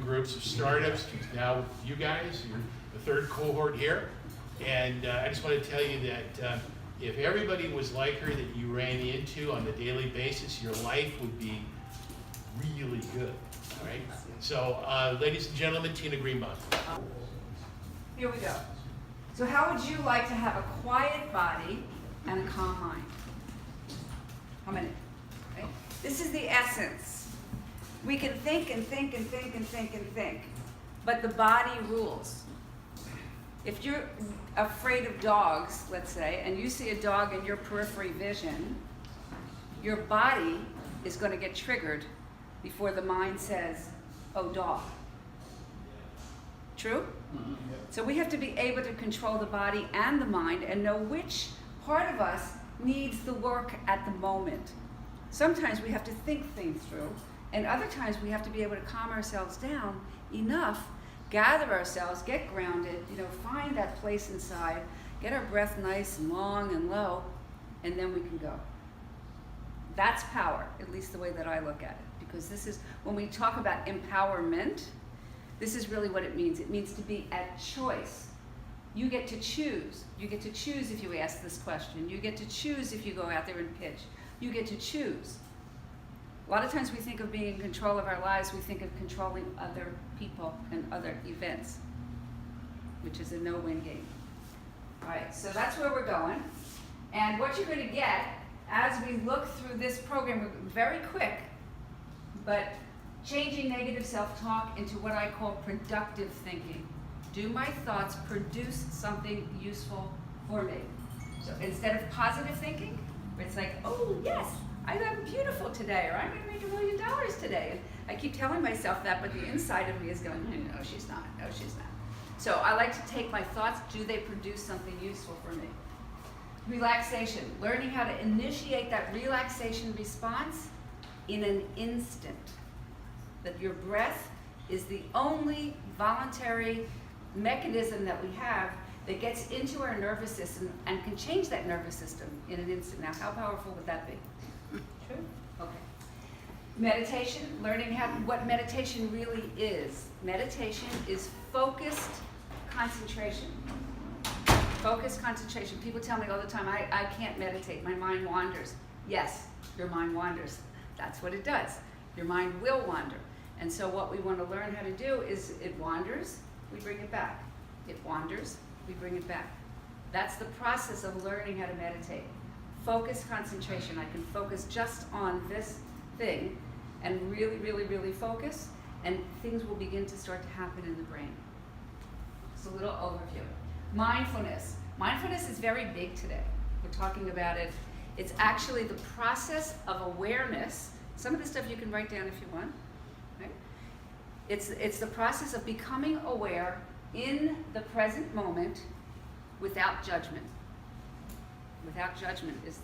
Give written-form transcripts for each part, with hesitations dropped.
groups of startups. She's now with you guys. You're the third cohort here. And I just want to tell you that if everybody was like her that you ran into on a daily basis, your life would be really good. All right? So, ladies and gentlemen, Tina Greenbaum. Here we go. So how would you like to have a quiet body and a calm mind? How many? Right? This is the essence. We can think and think and think and think and think, but the body rules. If you're afraid of dogs, let's say, and you see a dog in your periphery vision, your body is going to get triggered before the mind says, oh, dog. True? So we have to be able to control the body and the mind and know which part of us needs the work at the moment. Sometimes we have to think things through, and other times we have to be able to calm ourselves down enough, gather ourselves, get grounded, find that place inside, get our breath nice and long and low, and then we can go. That's power, at least the way that I look at it, because this is, when we talk about empowerment, this is really what it means. It means to be at choice. You get to choose. You get to choose if you ask this question. You get to choose if you go out there and pitch. You get to choose. A lot of times we think of being in control of our lives, we think of controlling other people and other events, which is a no-win game. All right, so that's where we're going. And what you're going to get as we look through this program, we're very quick, but changing negative self-talk into what I call productive thinking. Do my thoughts produce something useful for me? So instead of positive thinking, where it's like, oh yes, I'm beautiful today, or I'm going to make $1 million today. And I keep telling myself that, but the inside of me is going, no, she's not, no, she's not. So I like to take my thoughts, do they produce something useful for me? Relaxation, learning how to initiate that relaxation response in an instant. That your breath is the only voluntary mechanism that we have that gets into our nervous system and can change that nervous system in an instant. Now, how powerful would that be? True? Okay. Meditation, learning what meditation really is. Meditation is focused concentration. Focused concentration. People tell me all the time, I can't meditate, my mind wanders. Yes, your mind wanders. That's what it does. Your mind will wander. And so what we want to learn how to do is it wanders, we bring it back. It wanders, we bring it back. That's the process of learning how to meditate. Focus concentration. I can focus just on this thing and really, really, really focus, and things will begin to start to happen in the brain. Just a little overview. Mindfulness. Mindfulness is very big today. We're talking about it. It's actually the process of awareness. Some of the stuff you can write down if you want. Right? It's the process of becoming aware in the present moment without judgment. Without judgment is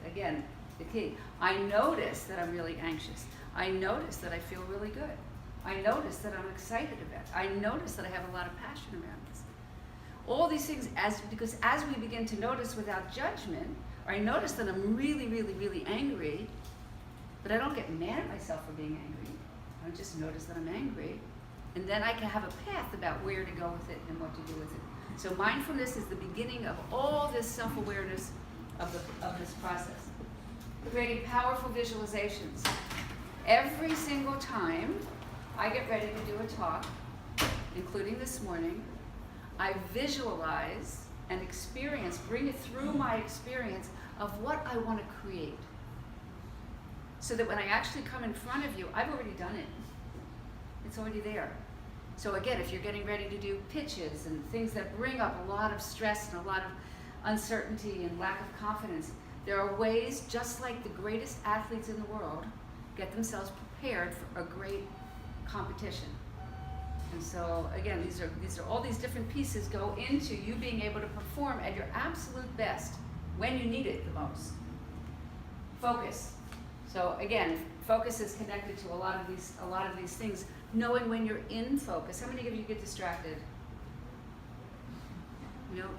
again the key. I notice that I'm really anxious. I notice that I feel really good. I notice that I'm excited about it. I notice that I have a lot of passion around this. All these things, because as we begin to notice without judgment, or I notice that I'm really, really, really angry, but I don't get mad at myself for being angry. I just notice that I'm angry, and then I can have a path about where to go with it and what to do with it. So mindfulness is the beginning of all this self-awareness of this process. Creating powerful visualizations. Every single time I get ready to do a talk, including this morning, I visualize and experience, bring it through my experience of what I want to create. So that when I actually come in front of you, I've already done it. It's already there. So again, if you're getting ready to do pitches and things that bring up a lot of stress and a lot of uncertainty and lack of confidence, there are ways, just like the greatest athletes in the world, get themselves prepared for a great competition. And so again, these are all these different pieces go into you being able to perform at your absolute best when you need it the most. Focus. So again, focus is connected to a lot of these things. Knowing when you're in focus. How many of you get distracted?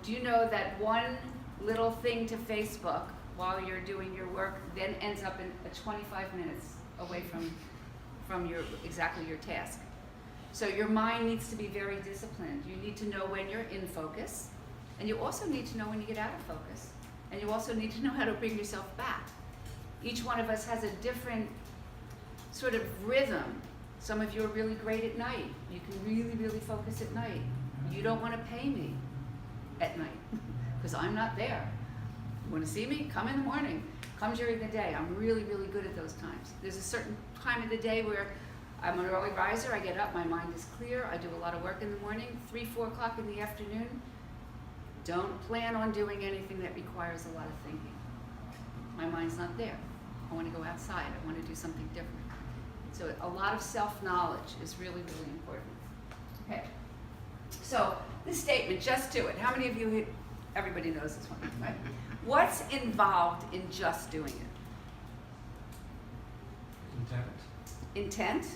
Do you know that one little thing to Facebook while you're doing your work then ends up in 25 minutes away from your task? So your mind needs to be very disciplined. You need to know when you're in focus, and you also need to know when you get out of focus. And you also need to know how to bring yourself back. Each one of us has a different sort of rhythm. Some of you are really great at night. You can really, really focus at night. You don't want to pay me at night because I'm not there. You want to see me? Come in the morning. Come during the day. I'm really, really good at those times. There's a certain time of the day where I'm an early riser. I get up, my mind is clear. I do a lot of work in the morning. 3, 4 o'clock in the afternoon, don't plan on doing anything that requires a lot of thinking. My mind's not there. I want to go outside. I want to do something different. So a lot of self-knowledge is really, really important. Okay. So this statement, just do it. How many of you, everybody knows this one, right? What's involved in just doing it? Intent. Intent?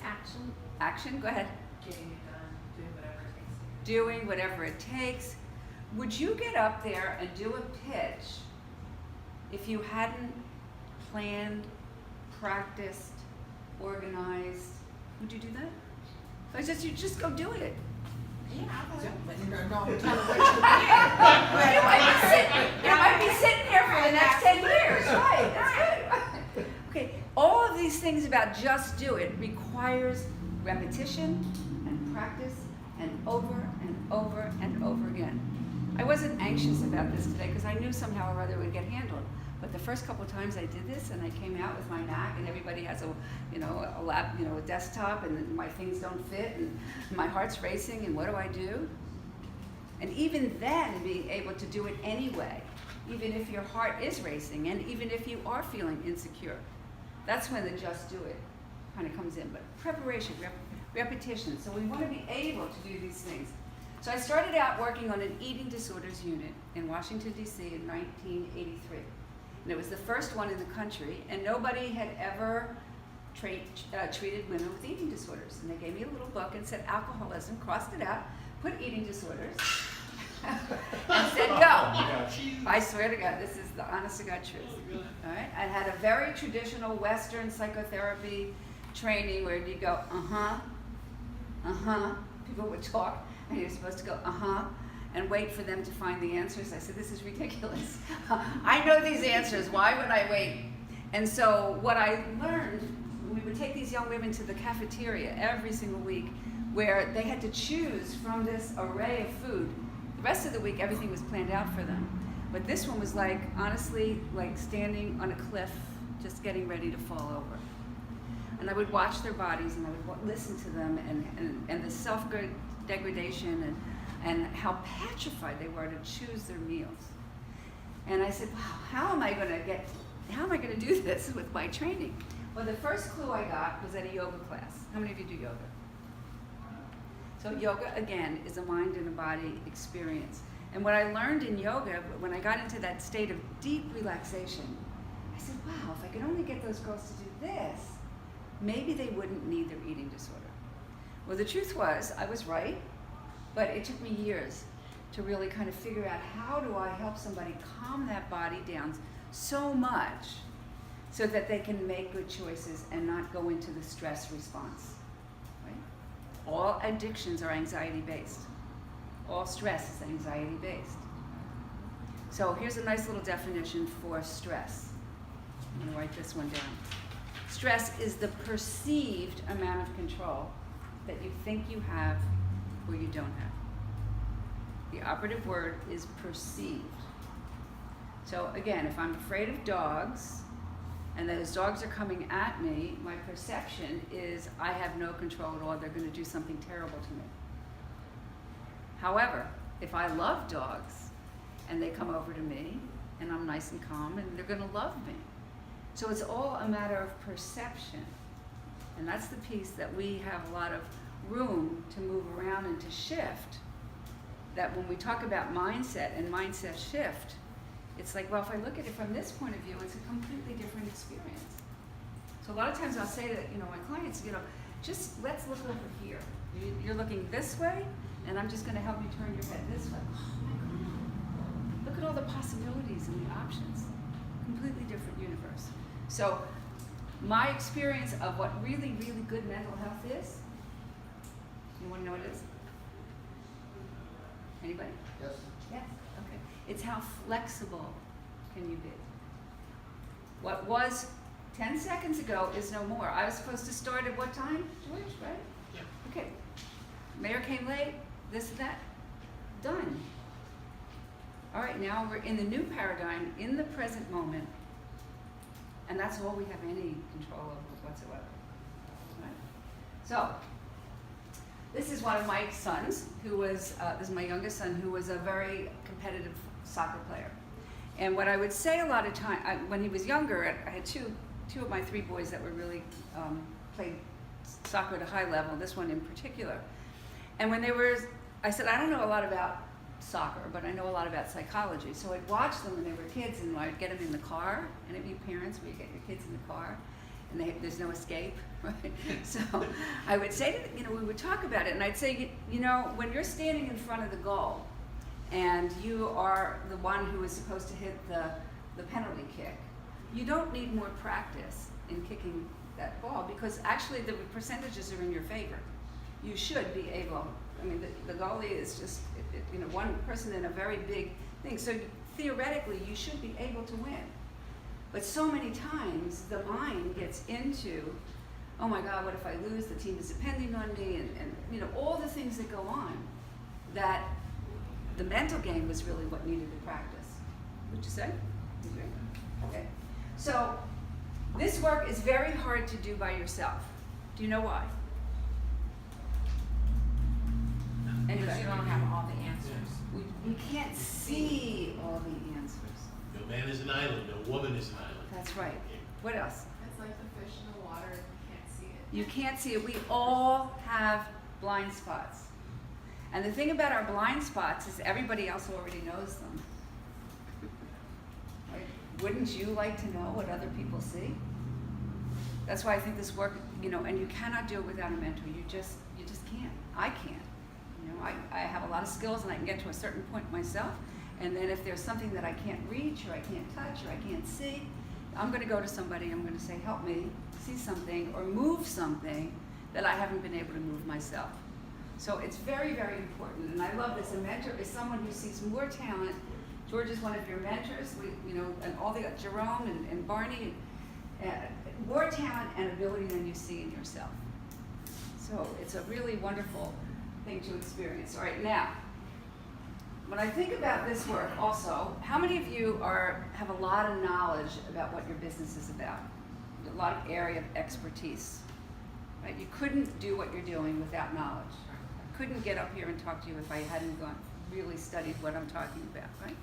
Action. Action, go ahead. Getting it done, doing whatever it takes. Doing whatever it takes. Would you get up there and do a pitch if you hadn't planned, practiced, organized? Would you do that? You just go do it. Yeah, I'll do it. But you don't know tell them what You might be sitting here for the next 10 years. Right, that's good. Okay, all of these things about just do it requires repetition and practice and over and over and over again. I wasn't anxious about this today because I knew somehow or other it would get handled. But the first couple of times I did this and I came out with my Mac and everybody has a lap, a desktop, and my things don't fit and my heart's racing and what do I do? And even then being able to do it anyway, even if your heart is racing and even if you are feeling insecure, that's when the just do it kind of comes in. But preparation, repetition. So we want to be able to do these things. So I started out working on an eating disorders unit in Washington, D.C. in 1983. And it was the first one in the country, and nobody had ever treated women with eating disorders. And they gave me a little book and said alcoholism, crossed it out, put eating disorders, and said go. I swear to God, this is the honest to God truth. All right? I had a very traditional Western psychotherapy training where you go, people would talk, and you're supposed to go, and wait for them to find the answers. I said, this is ridiculous. I know these answers. Why would I wait? And so what I learned, we would take these young women to the cafeteria every single week where they had to choose from this array of food. The rest of the week, everything was planned out for them. But this one was like, honestly, like standing on a cliff, just getting ready to fall over. And I would watch their bodies and I would listen to them and the self-degradation and how petrified they were to choose their meals. And I said, wow, how am I going to do this with my training? Well, the first clue I got was at a yoga class. How many of you do yoga? So yoga, again, is a mind and a body experience. And what I learned in yoga, when I got into that state of deep relaxation, I said, wow, if I could only get those girls to do this, maybe they wouldn't need their eating disorder. Well, the truth was, I was right. But it took me years to really kind of figure out how do I help somebody calm that body down so much so that they can make good choices and not go into the stress response. Right? All addictions are anxiety-based. All stress is anxiety-based. So here's a nice little definition for stress. I'm going to write this one down. Stress is the perceived amount of control that you think you have or you don't have. The operative word is perceived. So again, if I'm afraid of dogs and those dogs are coming at me, my perception is I have no control at all. They're going to do something terrible to me. However, if I love dogs and they come over to me and I'm nice and calm and they're going to love me. So it's all a matter of perception. And that's the piece that we have a lot of room to move around and to shift. That when we talk about mindset and mindset shift, it's like, well, if I look at it from this point of view, it's a completely different experience. So a lot of times I'll say to my clients, just let's look over here. You're looking this way, and I'm just going to help you turn your head this way. Oh my God. Look at all the possibilities and the options. Completely different universe. So my experience of what really, really good mental health is You want to know what it is? Anybody? Yes. Yes. Okay. It's how flexible can you be. What was 10 seconds ago is no more. I was supposed to start at what time, George, right? Yeah. Okay. Mayor came late, this and that. Done. All right, now we're in the new paradigm, in the present moment, and that's all we have any control over whatsoever. Right? So, this is one of my sons, who was, this is my youngest son, who was a very competitive soccer player. And what I would say a lot of time, when he was younger, I had two of my three boys that were really played soccer at a high level, this one in particular. And when they were, I said, I don't know a lot about soccer, but I know a lot about psychology. So I'd watch them when they were kids, and I'd get them in the car. And if you parents, where you get your kids in the car, and there's no escape, right? So I would say to them, we would talk about it, and I'd say, when you're standing in front of the goal, and you are the one who is supposed to hit the penalty kick, you don't need more practice in kicking that ball, because actually the percentages are in your favor. You should be able, the goalie is just, one person in a very big thing. So theoretically, you should be able to win. But so many times, the mind gets into, oh my God, what if I lose? The team is depending on me, and all the things that go on, that the mental game was really what needed the practice. Would you say? Okay. So this work is very hard to do by yourself. Do you know why? Because you don't have all the answers. You can't see all the answers. No man is an island, no woman is an island. That's right. What else? It's like the fish in the water, you can't see it. You can't see it. We all have blind spots. And the thing about our blind spots is everybody else already knows them. Right? Wouldn't you like to know what other people see? That's why I think this work, and you cannot do it without a mentor. You just can't. I can't. I have a lot of skills, and I can get to a certain point myself, and then if there's something that I can't reach, or I can't touch, or I can't see, I'm going to go to somebody, I'm going to say, help me see something or move something that I haven't been able to move myself. So it's very, very important, and I love this. A mentor is someone who sees more talent. George is one of your mentors, and all the Jerome and Barney, more talent and ability than you see in yourself. So it's a really wonderful thing to experience. All right, now, when I think about this work also, how many of you have a lot of knowledge about what your business is about? A lot of area of expertise, right? You couldn't do what you're doing without knowledge. I couldn't get up here and talk to you if I hadn't really studied what I'm talking about, right?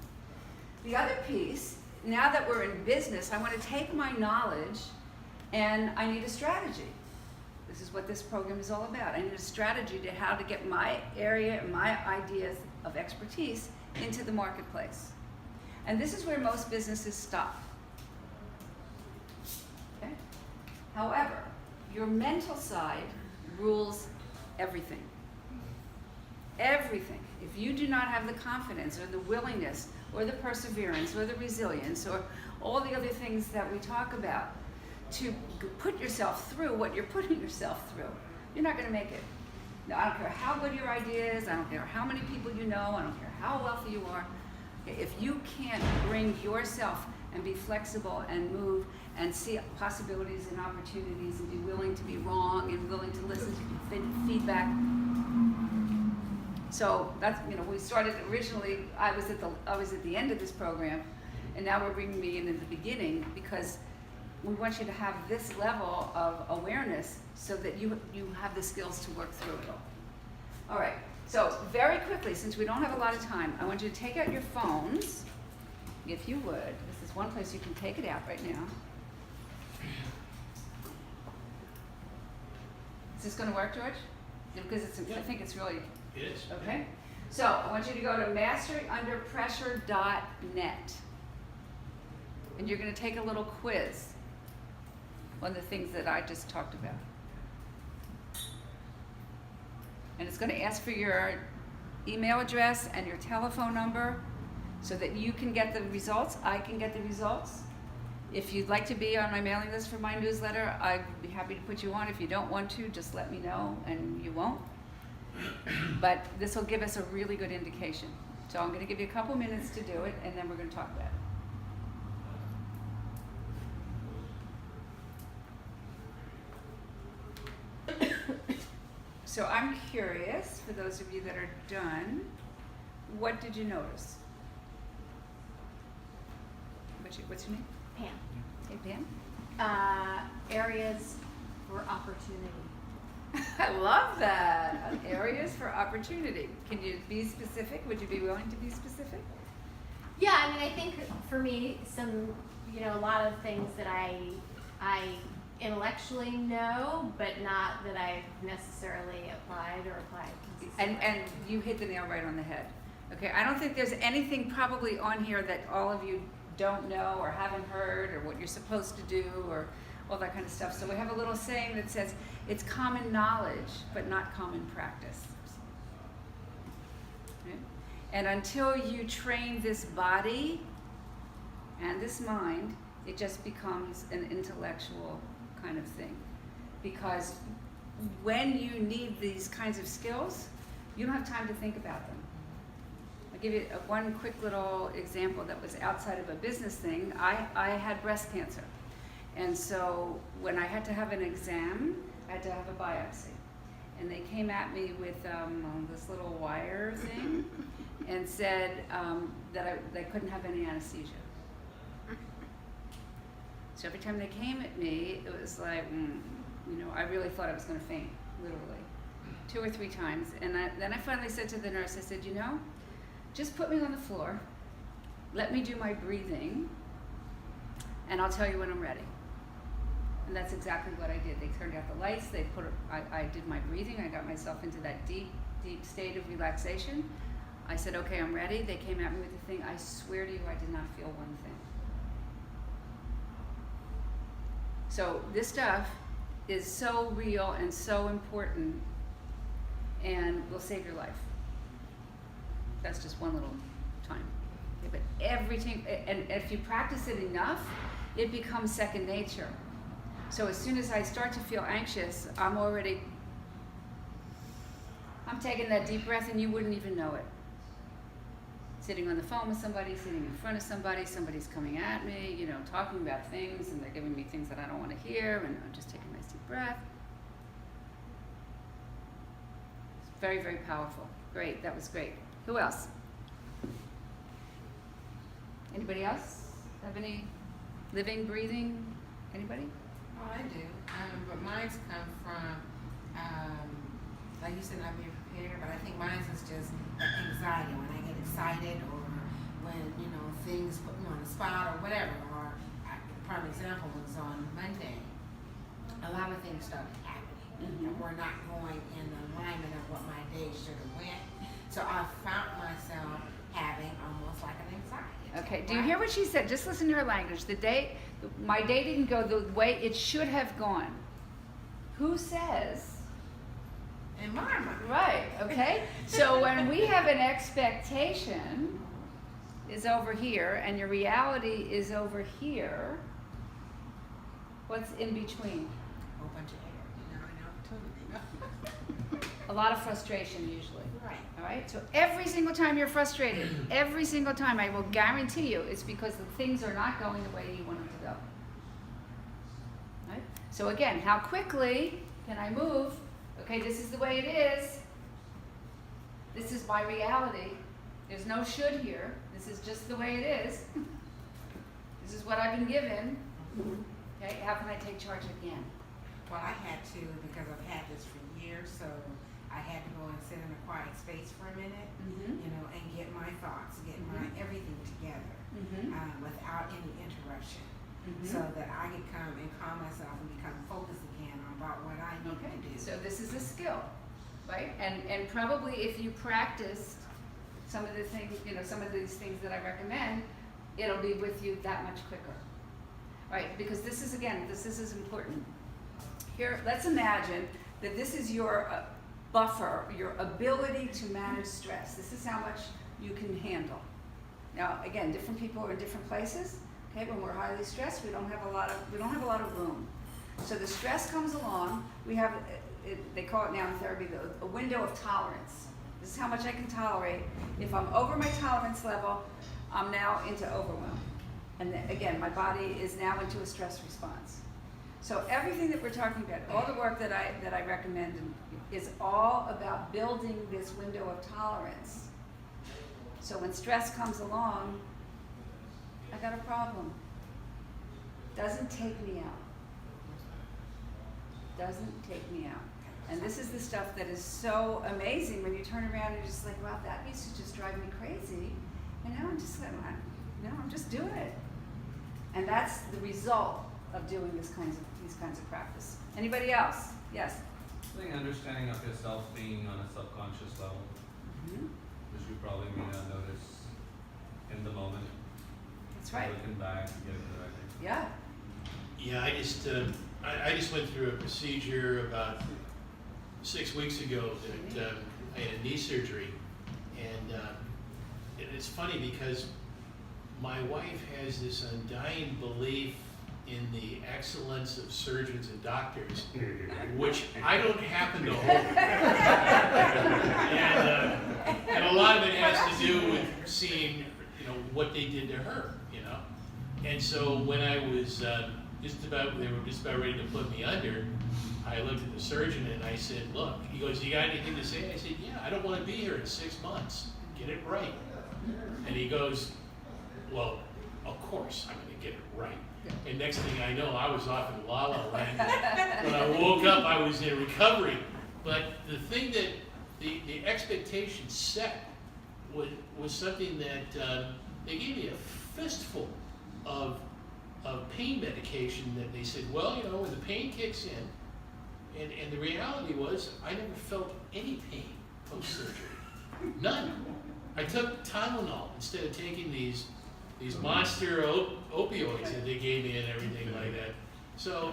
The other piece, now that we're in business, I want to take my knowledge and I need a strategy. This is what this program is all about. I need a strategy to how to get my area, my ideas of expertise into the marketplace. And this is where most businesses stop. Okay? However, your mental side rules everything. Everything. If you do not have the confidence or the willingness or the perseverance or the resilience or all the other things that we talk about to put yourself through what you're putting yourself through, you're not going to make it. Now, I don't care how good your idea is, I don't care how many people you know, I don't care how wealthy you are. If you can't bring yourself and be flexible and move and see possibilities and opportunities and be willing to be wrong and willing to listen to feedback. So that's, we started originally, I was at the end of this program, and now we're bringing me in at the beginning, because we want you to have this level of awareness so that you have the skills to work through it all. All right, so very quickly, since we don't have a lot of time, I want you to take out your phones, if you would. This is one place you can take it out right now. Is this going to work, George? Because I think it's really... It is. Okay? So I want you to go to masteryunderpressure.net. And you're going to take a little quiz on the things that I just talked about. And it's going to ask for your email address and your telephone number so that you can get the results, I can get the results. If you'd like to be on my mailing list for my newsletter, I'd be happy to put you on. If you don't want to, just let me know and you won't. But this will give us a really good indication. So I'm going to give you a couple minutes to do it, and then we're going to talk about it. So I'm curious, for those of you that are done, what did you notice? What's your name? Pam. Hey, Pam. Areas for opportunity. I love that. Areas for opportunity. Can you be specific? Would you be willing to be specific? Yeah, I mean, I think for me, a lot of things that I intellectually know, but not that I've necessarily applied consistently. And you hit the nail right on the head. Okay, I don't think there's anything probably on here that all of you don't know or haven't heard or what you're supposed to do or all that kind of stuff. So we have a little saying that says, it's common knowledge, but not common practice. Okay? And until you train this body and this mind, it just becomes an intellectual kind of thing. Because when you need these kinds of skills, you don't have time to think about them. I'll give you one quick little example that was outside of a business thing. I had breast cancer. And so when I had to have an exam, I had to have a biopsy. And they came at me with this little wire thing and said that they couldn't have any anesthesia. So every time they came at me, it was like, I really thought I was going to faint, literally, 2 or 3 times. And then I finally said to the nurse, I said, just put me on the floor, let me do my breathing, and I'll tell you when I'm ready. And that's exactly what I did. They turned out the lights, I did my breathing, I got myself into that deep, deep state of relaxation. I said, okay, I'm ready. They came at me with the thing. I swear to you, I did not feel one thing. So this stuff is so real and so important and will save your life. That's just one little time. Okay, but everything, and if you practice it enough, it becomes second nature. So as soon as I start to feel anxious, I'm taking that deep breath and you wouldn't even know it. Sitting on the phone with somebody, sitting in front of somebody, somebody's coming at me, talking about things, and they're giving me things that I don't want to hear, and I'm just taking a nice deep breath. It's very, very powerful. Great, that was great. Who else? Anybody else? Have any living, breathing? Anybody? Oh, I do. But mine's come from, like you said, not being prepared, but I think mine's is just anxiety when I get excited or when, things put me on the spot or whatever. Or, prime example was on Monday. A lot of things started happening and were not going in alignment of what my day should have went. So I found myself having almost like an anxiety attack. Okay, do you hear what she said? Just listen to her language. My day didn't go the way it should have gone. Who says? In my mind. Right, okay? So when we have an expectation is over here and your reality is over here, what's in between? A whole bunch of air, an opportunity. A lot of frustration usually. Right. All right, so every single time you're frustrated, every single time, I will guarantee you, it's because the things are not going the way you want them to go. Right? So again, how quickly can I move? Okay, this is the way it is. This is my reality. There's no should here. This is just the way it is. This is what I've been given. Okay, how can I take charge again? Well, I had to because I've had this for years, so I had to go and sit in a quiet space for a minute, and get my thoughts, get my everything together without any interruption, so that I could come and calm myself and become focused again about what I need to do. So this is a skill, right? And probably if you practice some of the things, some of these things that I recommend, it'll be with you that much quicker, right? Because this is important. Here, let's imagine that this is your buffer, your ability to manage stress. This is how much you can handle. Now, again, different people are in different places. Okay, when we're highly stressed, we don't have a lot of room. So the stress comes along, we have, they call it now in therapy, a window of tolerance. This is how much I can tolerate. If I'm over my tolerance level, I'm now into overwhelm. And then, again, my body is now into a stress response. So everything that we're talking about, all the work that I recommend is all about building this window of tolerance. So when stress comes along, I got a problem. Doesn't take me out. Doesn't take me out. And this is the stuff that is so amazing when you turn around and you're just like, wow, that used to just drive me crazy. And now I'm just like, I'm just doing it. And that's the result of doing these kinds of practice. Anybody else? Yes? I think understanding of yourself being on a subconscious level, which you probably may not notice in the moment. That's right. Looking back, you get it correctly. Yeah. Yeah, I just went through a procedure about 6 weeks ago that I had a knee surgery, and it's funny because my wife has this undying belief in the excellence of surgeons and doctors, which I don't happen to hold. And a lot of it has to do with seeing, what they did to her, And so when I was they were just about ready to put me under, I looked at the surgeon and I said, look, he goes, you got anything to say? I said, yeah, I don't want to be here in 6 months. Get it right. And he goes, well, of course I'm going to get it right. And next thing I know, I was off in La La Land. When I woke up, I was in recovery. But the thing that the expectation set was something that they gave me a fistful of pain medication that they said, well, when the pain kicks in, and the reality was I never felt any pain post-surgery. None. I took Tylenol instead of taking these monster opioids that they gave me and everything like that. So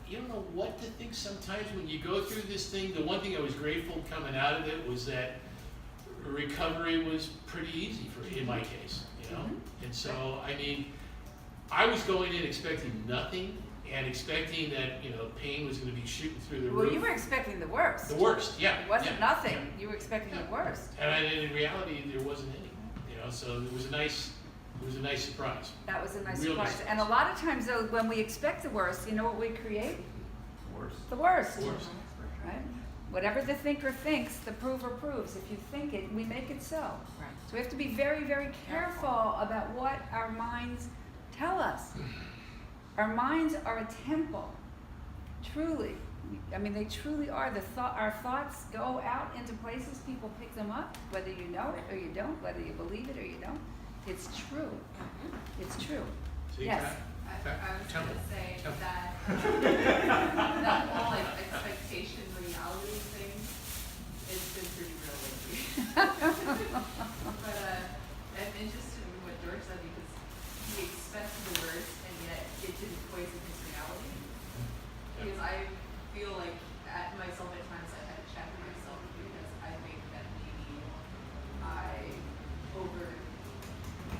you don't know what to think sometimes when you go through this thing. The one thing I was grateful coming out of it was that recovery was pretty easy in my case, And so, I was going in expecting nothing and expecting that, pain was going to be shooting through the roof. Well, you were expecting the worst. The worst, yeah. It wasn't nothing. Yeah. You were expecting the worst. And in reality, there wasn't any. So it was a nice surprise. That was a nice Real surprise. nice And a lot of times, though, when we expect the worst, you know what we create? Worst. The worst. Worst. Right? Whatever the thinker thinks, the prover proves. If you think it, we make it so. Right. So we have to be very, very careful about what our minds tell us. Our minds are a temple, truly. They truly are. Our thoughts go out into places, people pick them up, whether you know it or you don't, whether you believe it or you don't. It's true. It's true. See, Yes. I was Tell going me. to say Tell me. that whole expectation reality thing has been pretty real lately. But I'm interested in what George said because he expected the worst and yet it didn't poison his reality. Because I feel like at myself at times I've had to check myself because I think that maybe I over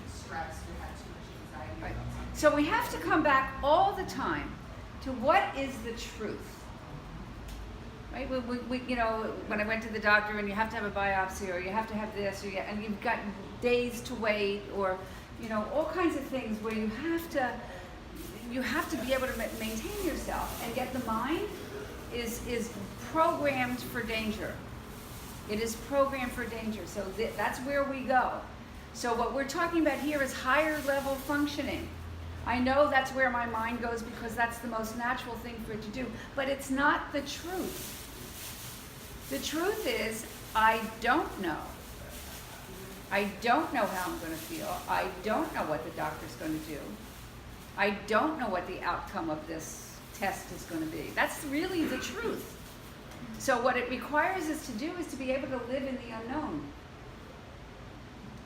stressed or had too much anxiety Right. about something. So we have to come back all the time to what is the truth. Right? When I went to the doctor and you have to have a biopsy or you have to have this and you've got days to wait or all kinds of things where you have to be able to maintain yourself, and yet the mind is programmed for danger. It is programmed for danger. So that's where we go. So what we're talking about here is higher level functioning. I know that's where my mind goes because that's the most natural thing for it to do, but it's not the truth. The truth is, I don't know. I don't know how I'm going to feel. I don't know what the doctor's going to do. I don't know what the outcome of this test is going to be. That's really the truth. So what it requires us to do is to be able to live in the unknown.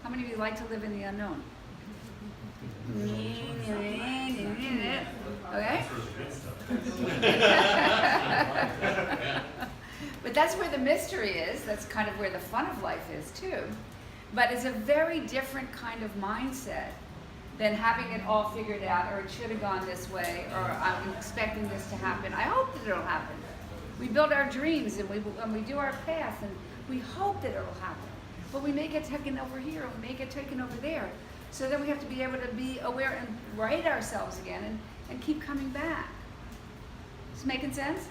How many of you like to live in the unknown? Okay? But that's where the mystery is. That's kind of where the fun of life is too. But it's a very different kind of mindset than having it all figured out, or it should have gone this way, or I'm expecting this to happen. I hope that it'll happen. We build our dreams and we do our path and we hope that it'll happen. But we may get taken over here, and we may get taken over there. So then we have to be able to be aware and right ourselves again and keep coming back. Is this making sense?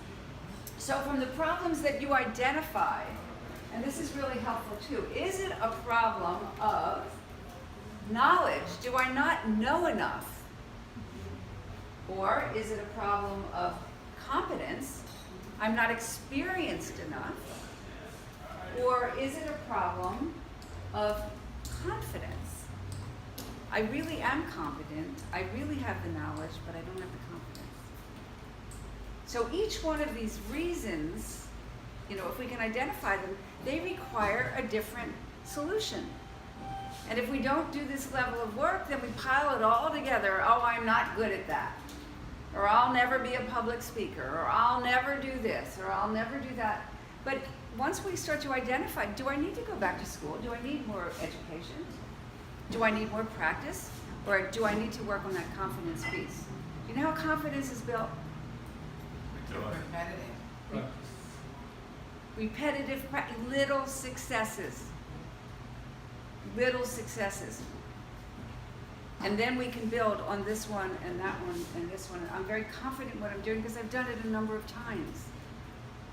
So from the problems that you identify, and this is really helpful too, is it a problem of knowledge? Do I not know enough? Or is it a problem of competence? I'm not experienced enough? Or is it a problem of confidence? I really am competent, I really have the knowledge, but I don't have the confidence. So each one of these reasons, if we can identify them, they require a different solution. And if we don't do this level of work, then we pile it all together. Oh, I'm not good at that. Or I'll never be a public speaker. Or I'll never do this. Or I'll never do that. But once we start to identify, do I need to go back to school? Do I need more education? Do I need more practice? Or do I need to work on that confidence piece? You know how confidence is built? Repetitive. Repetitive, little successes. Little successes. And then we can build on this one and that one and this one. I'm very confident in what I'm doing because I've done it a number of times.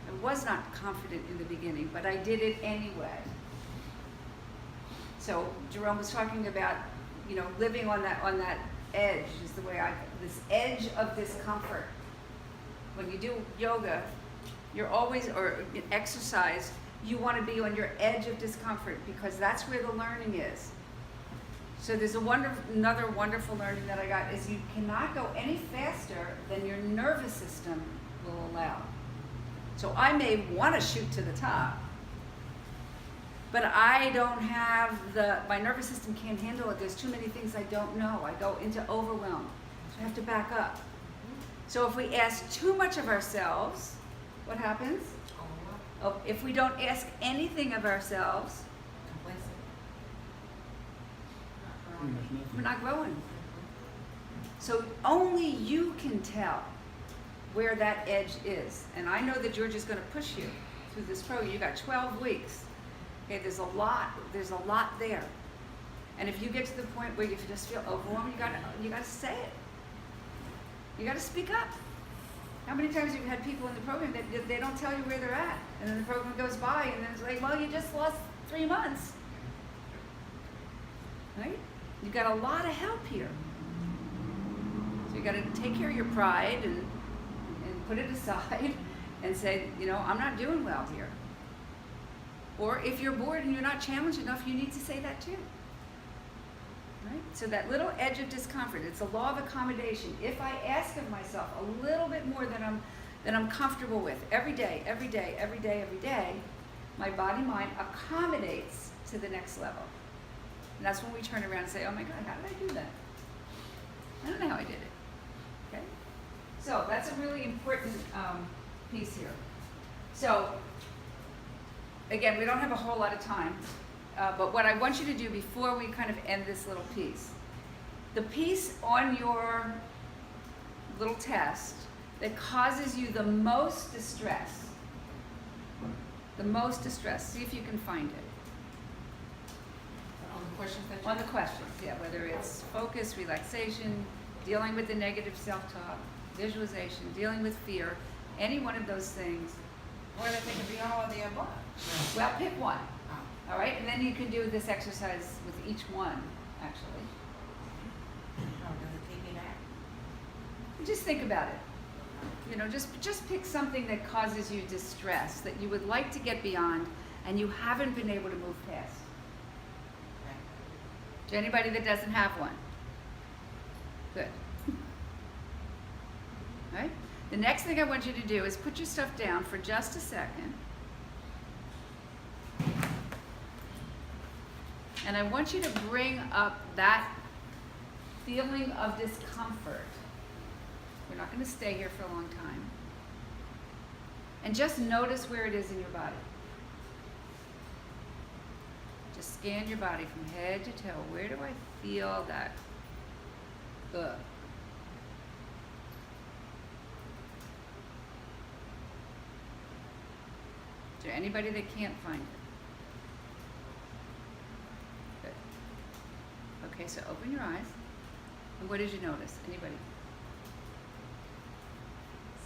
I was not confident in the beginning, but I did it anyway. So Jerome was talking about, living on that edge is the way this edge of discomfort. When you do yoga, you're always, or exercise, you want to be on your edge of discomfort because that's where the learning is. So there's another wonderful learning that I got is you cannot go any faster than your nervous system will allow. So I may want to shoot to the top, but I don't have my nervous system can't handle it. There's too many things I don't know. I go into overwhelm. So I have to back up. So if we ask too much of ourselves, what happens? Oh, if we don't ask anything of ourselves, we're not growing. So only you can tell where that edge is. And I know that George is going to push you through this program. You got 12 weeks. Okay, there's a lot there. And if you get to the point where you just feel overwhelmed, you gotta say it. You gotta speak up. How many times have you had people in the program that they don't tell you where they're at, and then the program goes by, and then it's like, well, you just lost 3 months, right? You got a lot of help here. So you got to take care of your pride and put it aside, and say, I'm not doing well here. Or if you're bored and you're not challenged enough, you need to say that too. Right? So that little edge of discomfort, it's a law of accommodation. If I ask of myself a little bit more than I'm comfortable with every day, my body-mind accommodates to the next level. And that's when we turn around and say, oh my God, how did I do that? I don't know how I did it. Okay? So that's a really important piece here. So again, we don't have a whole lot of time. But what I want you to do before we kind of end this little piece, the piece on your little test that causes you the most distress, see if you can find it. On the questions that you On the questions, yeah, whether it's focus, relaxation, dealing with the negative self-talk, visualization, dealing with fear, any one of those things. Or that they could be all of the above. Well, pick one. Oh. All right, and then you can do this exercise with each one, actually. Oh, does it take me back? Just think about it. Just pick something that causes you distress, that you would like to get beyond, and you haven't been able to move past. Okay. To anybody that doesn't have one. Good. All right? The next thing I want you to do is put your stuff down for just a second. And I want you to bring up that feeling of discomfort. We're not going to stay here for a long time. And just notice where it is in your body. Just scan your body from head to toe. Where do I feel that Good. Is there anybody that can't find it? Good. Okay, so open your eyes. And what did you notice? Anybody?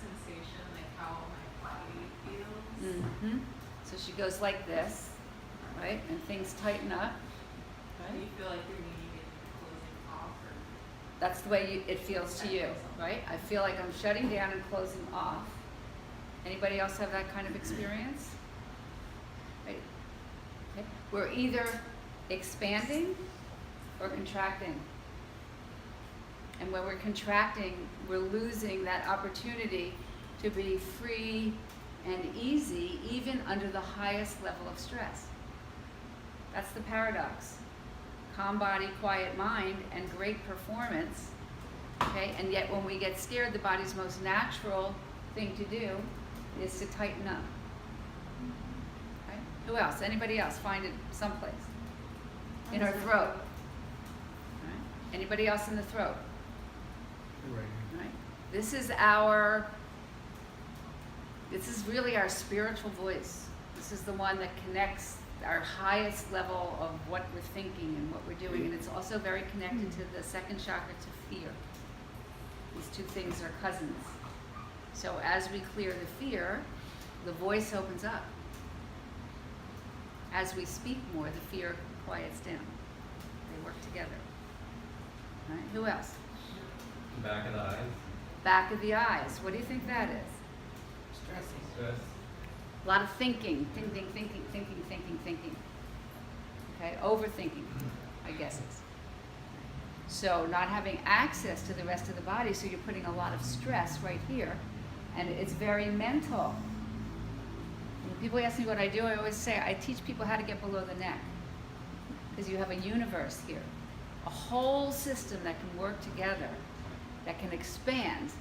Sensation, like how my body feels. Mm-hmm. So she goes like this, right? And things tighten up. Do you feel like you're needing it closing off or? That's the way it feels to you, right? I feel like I'm shutting down and closing off. Anybody else have that kind of experience? Right. Okay. We're either expanding or contracting. And when we're contracting, we're losing that opportunity to be free and easy, even under the highest level of stress. That's the paradox. Calm body, quiet mind, and great performance. Okay, and yet when we get scared, the body's most natural thing to do is to tighten up. Okay? Who else? Anybody else find it someplace? In our throat. Right? Anybody else in the throat? Right? This is really our spiritual voice. This is the one that connects our highest level of what we're thinking and what we're doing, and it's also very connected to the second chakra, to fear. These two things are cousins. So as we clear the fear, the voice opens up. As we speak more, the fear quiets down. They work together. All right, who else? Back of the eyes. Back of the eyes. What do you think that is? Stressing. Stress. A lot of thinking. Thinking. Okay, overthinking, I guess it's. So not having access to the rest of the body, so you're putting a lot of stress right here, and it's very mental. When people ask me what I do, I always say I teach people how to get below the neck, because you have a universe here, a whole system that can work together, that can expand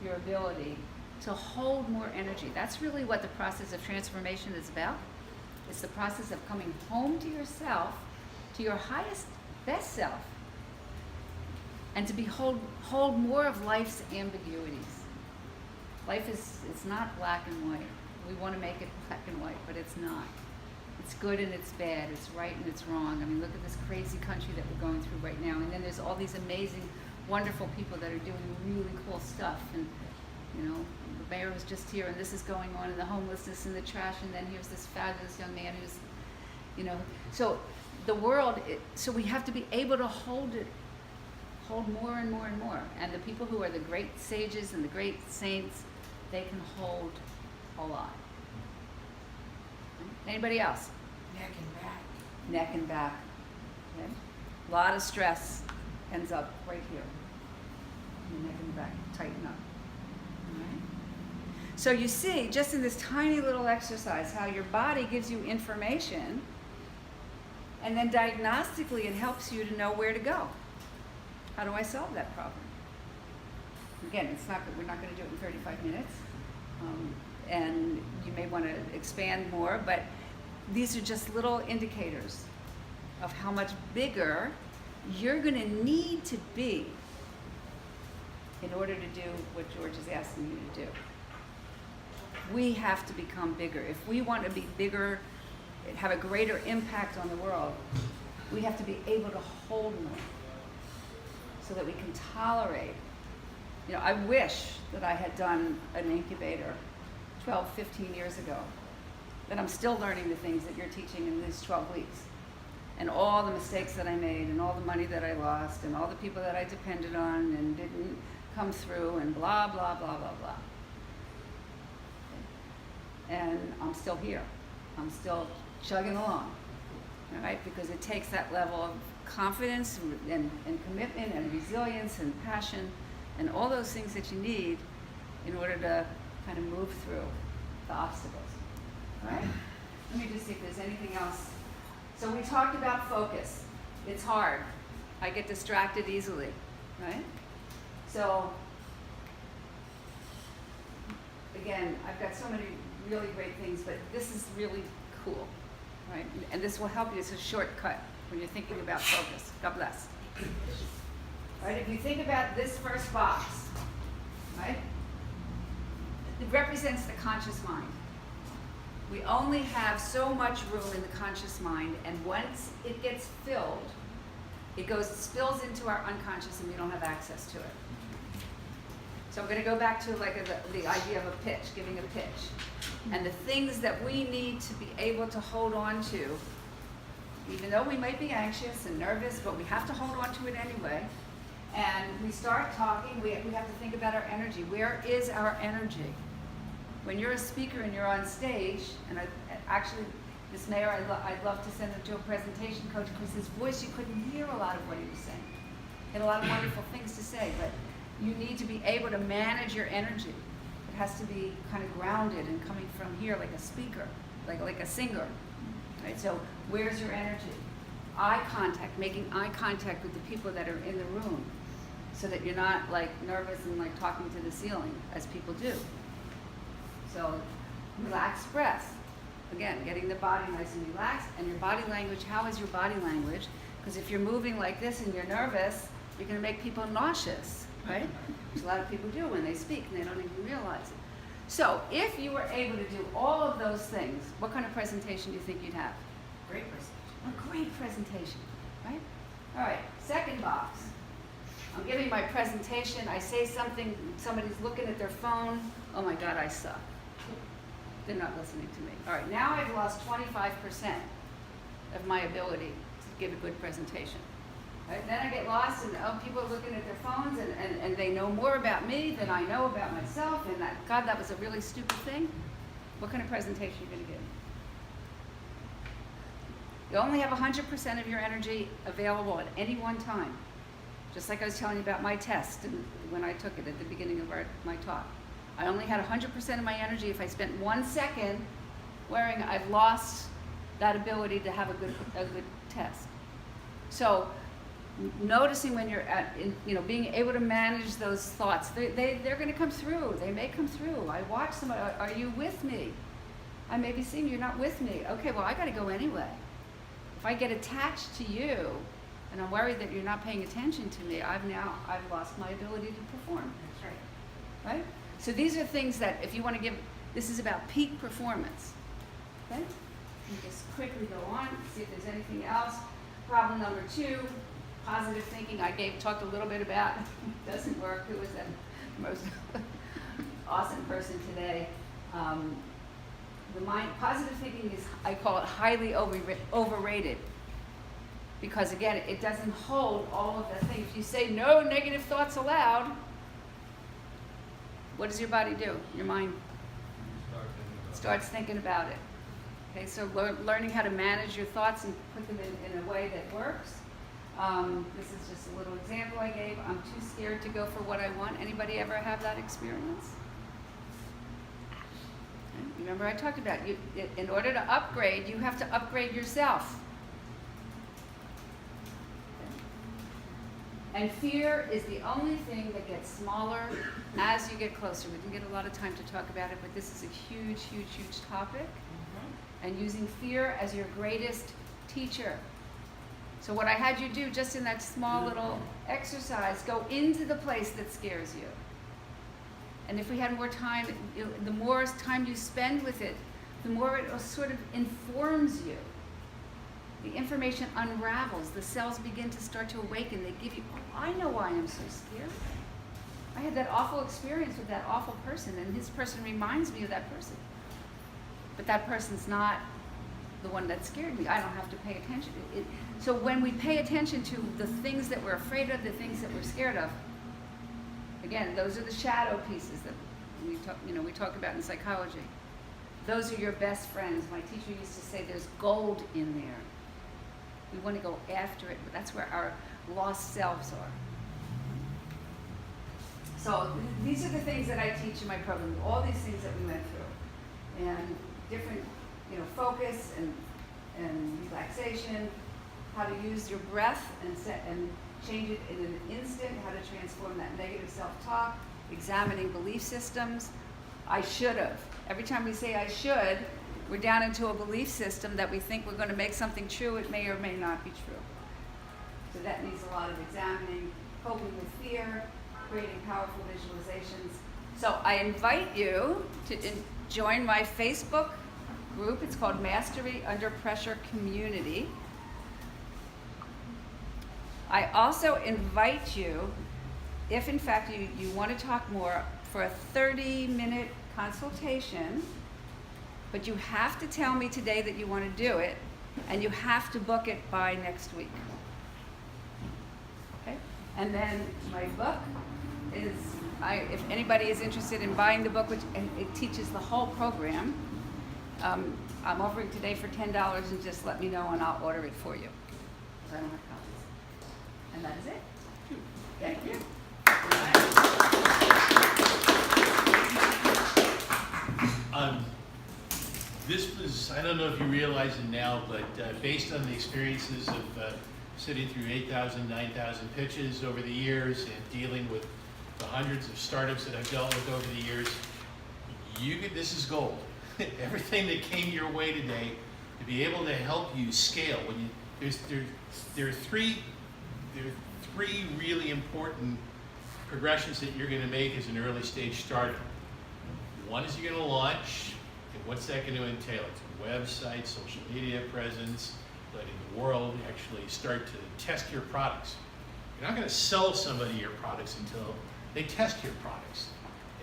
your ability to hold more energy. That's really what the process of transformation is about. It's the process of coming home to yourself, to your highest, best self, and to hold more of life's ambiguities. Life it's not black and white. We want to make it black and white, but it's not. It's good and it's bad. It's right and it's wrong. I mean, look at this crazy country that we're going through right now. And then there's all these amazing, wonderful people that are doing really cool stuff. And, you know, the mayor was just here, and this is going on, and the homelessness and the trash, and then here's this fabulous young man who's, you know, so the world, so we have to be able to hold more and more and more. And the people who are the great sages and the great saints, they can hold a lot. Anybody else? Neck and back. Neck and back. Okay. A lot of stress ends up right here. Your neck and back, tighten up. All right. So you see, just in this tiny little exercise, how your body gives you information, and then diagnostically it helps you to know where to go. How do I solve that problem? Again, we're not going to do it in 35 minutes. And you may want to expand more, but these are just little indicators of how much bigger you're going to need to be in order to do what George is asking you to do. We have to become bigger. If we want to be bigger, have a greater impact on the world, we have to be able to hold more so that we can tolerate. You know, I wish that I had done an incubator 12, 15 years ago, that I'm still learning the things that you're teaching in these 12 weeks. And all the mistakes that I made, and all the money that I lost, and all the people that I depended on and didn't come through, and blah, blah, blah, blah, blah. And I'm still here. I'm still chugging along, all right? Because it takes that level of confidence and commitment and resilience and passion and all those things that you need in order to kind of move through the obstacles, all right? Let me just see if there's anything else. So we talked about focus. It's hard. I get distracted easily, right? So, again, I've got so many really great things, but this is really cool, right? And this will help you. It's a shortcut when you're thinking about focus. God bless. Right? If you think about this first box, right? It represents the conscious mind. We only have so much room in the conscious mind, and once it gets filled, it spills into our unconscious, and we don't have access to it. So I'm going to go back to like the idea of a pitch, giving a pitch, and the things that we need to be able to hold on to, even though we might be anxious and nervous, but we have to hold on to it anyway. And we start talking, we have to think about our energy. Where is our energy? When you're a speaker and you're on stage, and actually, this mayor, I'd love to send him to a presentation coach, because his voice, you couldn't hear a lot of what he was saying. He had a lot of wonderful things to say, but you need to be able to manage your energy. It has to be kind of grounded and coming from here like a speaker, like a singer. Right? So where's your energy? Eye contact, making eye contact with the people that are in the room, so that you're not like nervous and like talking to the ceiling, as people do. So relaxed breath. Again, getting the body nice and relaxed. And your body language, how is your body language? Because if you're moving like this and you're nervous, you're going to make people nauseous, right? Which a lot of people do when they speak and they don't even realize it. So if you were able to do all of those things, what kind of presentation do you think you'd have? Great person. A great presentation, right? All right, second box. I'm giving my presentation, I say something, somebody's looking at their phone, oh my God, I suck. They're not listening to me. All right, now I've lost 25% of my ability to give a good presentation. Right? Then I get lost and people are looking at their phones and they know more about me than I know about myself, and God, that was a really stupid thing. What kind of presentation are you going to give? You only have 100% of your energy available at any one time. Just like I was telling you about my test and when I took it at the beginning of my talk. I only had 100% of my energy. If I spent 1 second wearing, I've lost that ability to have a good test. So noticing when you're being able to manage those thoughts, they're going to come through. They may come through. I watch somebody, are you with me? I may be seeing you're not with me. Okay, well, I got to go anyway. If I get attached to you, and I'm worried that you're not paying attention to me, I've lost my ability to perform. That's right. Right? So these are things that if you want to give, this is about peak performance. Okay? And just quickly go on, see if there's anything else. Problem number 2, positive thinking. I talked a little bit about. Doesn't work. Who was that most awesome person today? Positive thinking is, I call it highly overrated. Because again, it doesn't hold all of the things. If you say no negative thoughts allowed, what does your body do? Your mind starts thinking about it. Okay, so learning how to manage your thoughts and put them in a way that works. This is just a little example I gave. I'm too scared to go for what I want. Anybody ever have that experience? Okay. Remember I talked about, in order to upgrade, you have to upgrade yourself. And fear is the only thing that gets smaller as you get closer. We didn't get a lot of time to talk about it, but this is a huge, huge, huge topic. Mm-hmm. And using fear as your greatest teacher. So what I had you do just in that small little exercise, go into the place that scares you. And if we had more time, the more time you spend with it, the more it sort of informs you. The information unravels. The cells begin to start to awaken. They give you, oh, I know why I'm so scared. I had that awful experience with that awful person, and this person reminds me of that person. But that person's not the one that scared me. I don't have to pay attention. So when we pay attention to the things that we're afraid of, the things that we're scared of, again, those are the shadow pieces that we talk about in psychology. Those are your best friends. My teacher used to say there's gold in there. We want to go after it, but that's where our lost selves are. So these are the things that I teach in my program, all these things that we went through. And different, focus and relaxation, how to use your breath and change it in an instant, how to transform that negative self-talk, examining belief systems. I should have. Every time we say I should, we're down into a belief system that we think we're going to make something true. It may or may not be true. So that needs a lot of examining. coping with fear, creating powerful visualizations. So I invite you to join my Facebook group. It's called Mastery Under Pressure Community. I also invite you, if in fact you want to talk more, for a 30-minute consultation, but you have to tell me today that you want to do it, and you have to book it by next week. Okay? And then my book is, if anybody is interested in buying the book, and it teaches the whole program, I'm offering today for $10, and just let me know and I'll order it for you. 'Cause I don't have copies. And that is it. Thank you. This was, I don't know if you realize it now, but based on the experiences of sitting through 8,000, 9,000 pitches over the years and dealing with the hundreds of startups that I've dealt with over the years, this is gold. Everything that came your way today to be able to help you scale. There are three really important progressions that you're going to make as an early stage startup. One is you're going to launch, and what's that going to entail? It's a website, social media presence, letting the world actually start to test your products. You're not going to sell somebody your products until they test your products.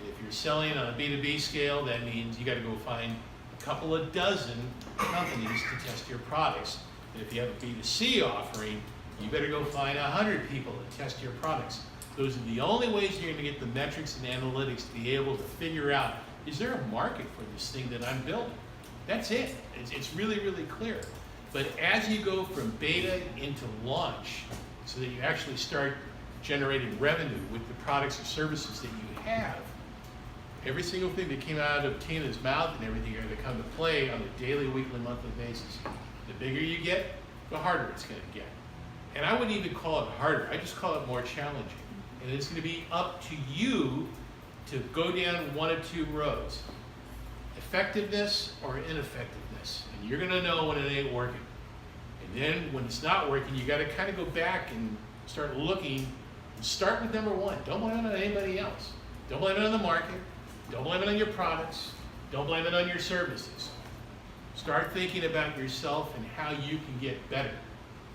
And if you're selling on a B2B scale, that means you got to go find a couple of dozen companies to test your products. And if you have a B2C offering, you better go find 100 people to test your products. Those are the only ways you're going to get the metrics and analytics to be able to figure out, is there a market for this thing that I'm building? That's it. It's really, really clear. But as you go from beta into launch, so that you actually start generating revenue with the products or services that you have, every single thing that came out of Tina's mouth and everything are going to come to play on a daily, weekly, monthly basis. The bigger you get, the harder it's going to get. And I wouldn't even call it harder. I just call it more challenging. And it's going to be up to you to go down one of two roads: effectiveness or ineffectiveness. And you're going to know when it ain't working. And then when it's not working, you got to kind of go back and start looking. And start with number one. Don't blame it on anybody else. Don't blame it on the market. Don't blame it on your products. Don't blame it on your services. Start thinking about yourself and how you can get better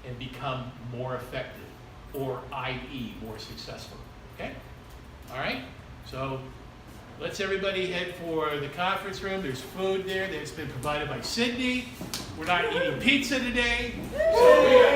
and become more effective, or i.e. more successful. Okay? All right? So let's everybody head for the conference room. There's food there that's been provided by Sydney. We're not eating pizza today. So